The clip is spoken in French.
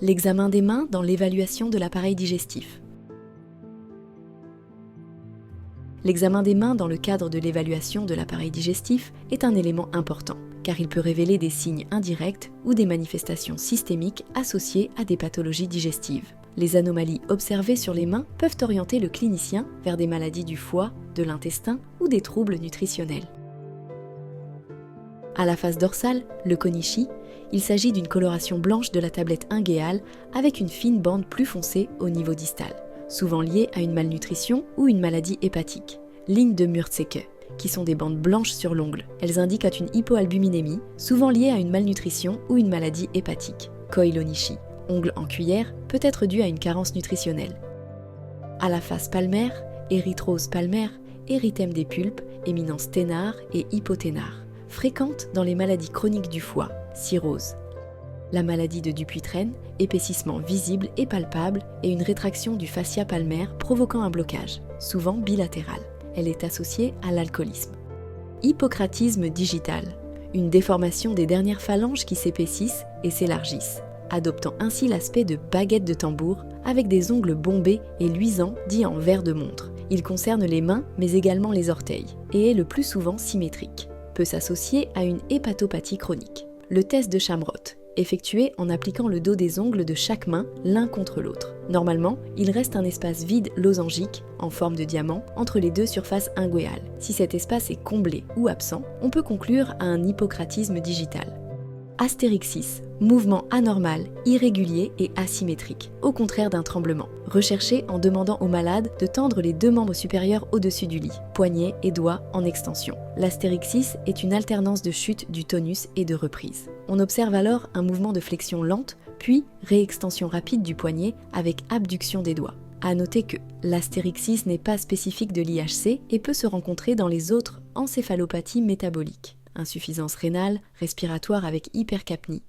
L'examen des mains dans l'évaluation de l'appareil digestif. L'examen des mains dans le cadre de l'évaluation de l'appareil digestif est un élément important, car il peut révéler des signes indirects ou des manifestations systémiques associées à des pathologies digestives. Les anomalies observées sur les mains peuvent orienter le clinicien vers des maladies du foie, de l'intestin ou des troubles nutritionnels. À la face dorsale, le konishi, il s'agit d'une coloration blanche de la tablette inguéale avec une fine bande plus foncée au niveau distal, souvent liée à une malnutrition ou une maladie hépatique. Lignes de Mürzecke, qui sont des bandes blanches sur l'ongle. Elles indiquent une hypoalbuminémie, souvent liée à une malnutrition ou une maladie hépatique. Koilonishi, ongle en cuillère, peut être dû à une carence nutritionnelle. À la face palmaire, érythrose palmaire, érythème des pulpes, éminence ténare et hypoténare, fréquente dans les maladies chroniques du foie, cirrhose. La maladie de Dupuytren, épaississement visible et palpable et une rétraction du fascia palmaire provoquant un blocage, souvent bilatéral. Elle est associée à l'alcoolisme. Hippocratisme digital, une déformation des dernières phalanges qui s'épaississent et s'élargissent, adoptant ainsi l'aspect de baguette de tambour avec des ongles bombés et luisants dits en verre de montre. Il concerne les mains mais également les orteils et est le plus souvent symétrique. Peut s'associer à une hépatopathie chronique. Le test de Chamrot, effectué en appliquant le dos des ongles de chaque main l'un contre l'autre. Normalement, il reste un espace vide losangique, en forme de diamant, entre les deux surfaces inguéales. Si cet espace est comblé ou absent, on peut conclure à un hippocratisme digital. Astérixis, mouvement anormal, irrégulier et asymétrique, au contraire d'un tremblement. Recherché en demandant au malade de tendre les deux membres supérieurs au-dessus du lit, poignets et doigts en extension. L'astérixis est une alternance de chute du tonus et de reprise. On observe alors un mouvement de flexion lente, puis réextension rapide du poignet avec abduction des doigts. À noter que l'astérixis n'est pas spécifique de l'IHC et peut se rencontrer dans les autres encéphalopathies métaboliques. Insuffisance rénale, respiratoire avec hypercapnie,